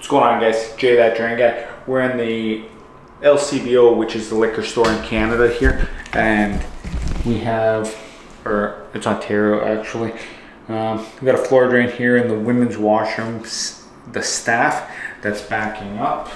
What's going on, guys? Jay that Drain Guy. We're in the LCBO, which is the liquor store in Canada here, and we have, or it's Ontario actually. We got a floor drain here in the women's washroom. The staff that's backing up.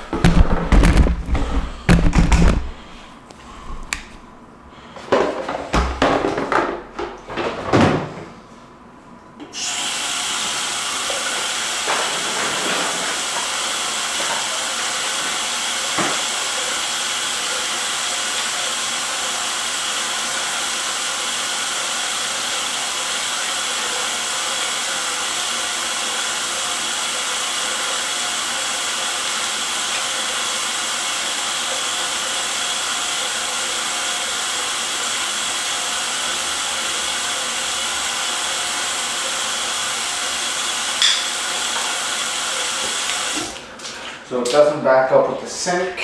So it doesn't back up with the sink.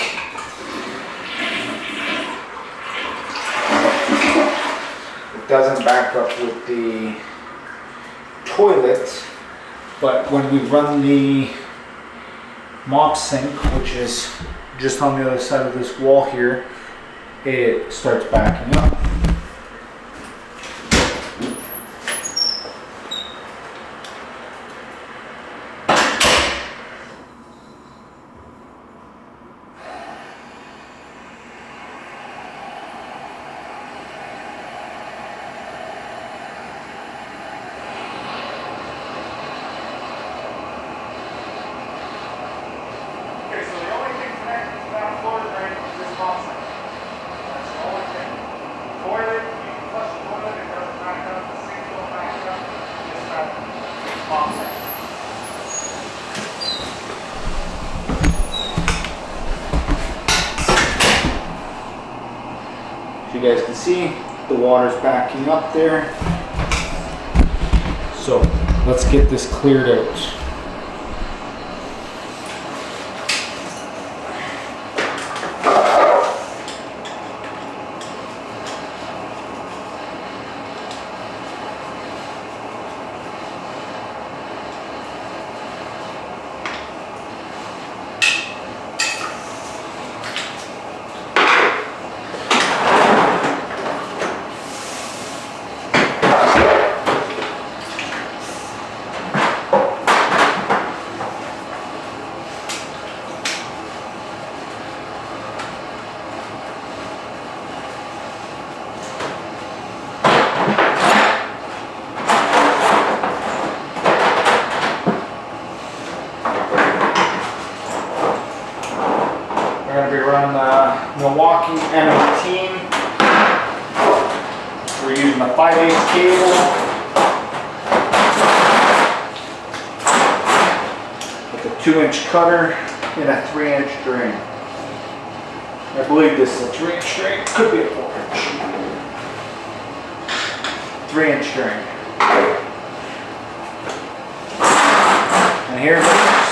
It doesn't back up with the toilet. But when we run the mop sink, which is just on the other side of this wall here, it starts backing up. You guys can see the water's backing up there. So let's get this cleared out. We're going to be running the Milwaukee M18. We're using a 5/8 cable with a 2-inch cutter and a 3-inch drain. I believe this is a 3-inch drain. Could be a 4-inch. 3-inch drain. And here it goes.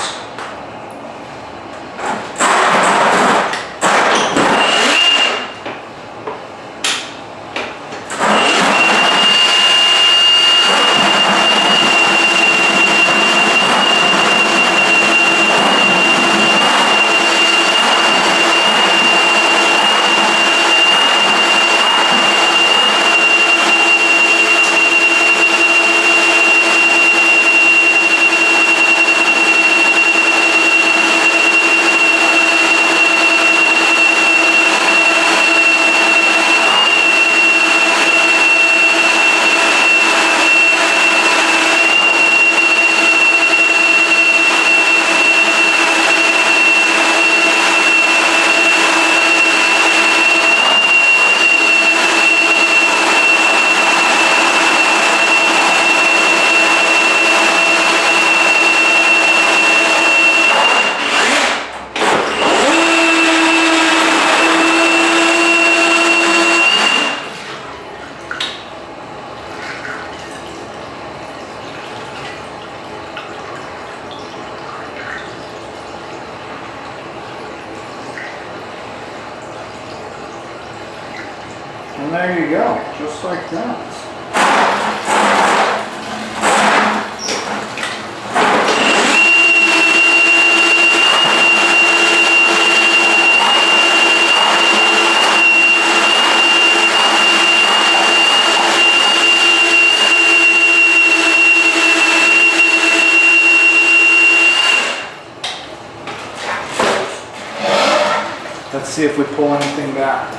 And there you go, just like that. see if we pull anything back.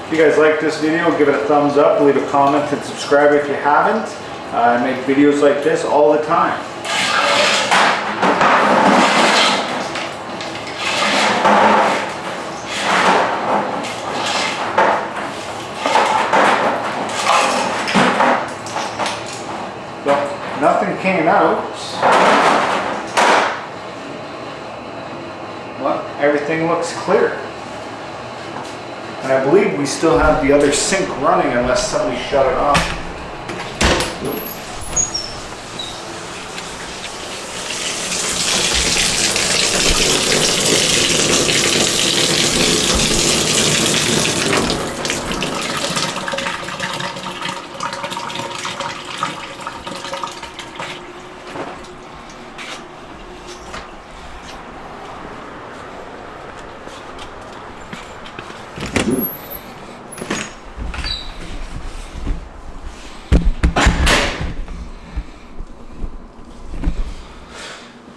If you guys like this video, give it a thumbs up, leave a comment, and subscribe if you haven't. I make videos like this all the time. So, nothing came out. Well, everything looks clear. And I believe we still have the other sink running unless somebody shut it off.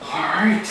Alright.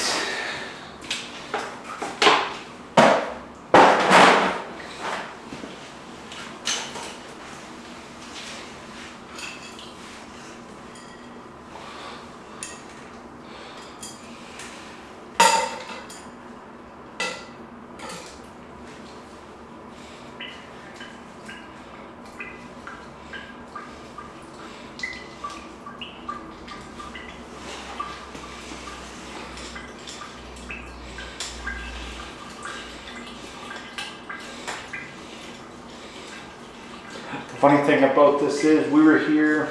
Funny thing about this is we were here,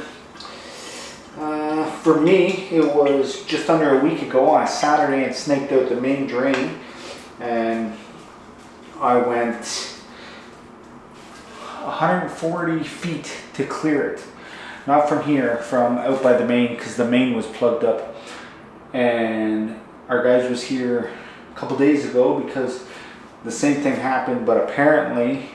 for me, it was just under a week ago on a Saturday and snaked out the main drain, and I went 140 feet to clear it. Not from here, from out by the main, because the main was plugged up. And our guys was here a couple days ago because the same thing happened, but apparently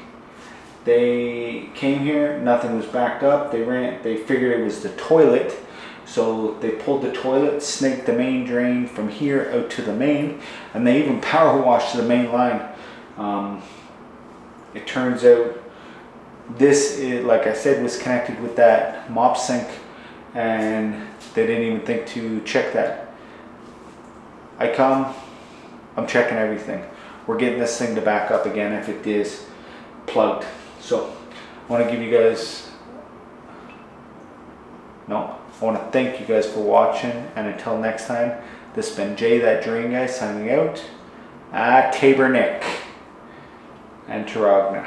they came here, nothing was backed up. They figured it was the toilet. So they pulled the toilet, snaked the main drain from here out to the main, and they even power washed the main line. It turns out this, like I said, was connected with that mop sink, and they didn't even think to check that. I'm checking everything. We're getting this thing to back up again if it is plugged. So I want to give you guys, I want to thank you guys for watching, and until next time, this has been Jay That Drain Guy signing out. Tabor Nick and Taragna.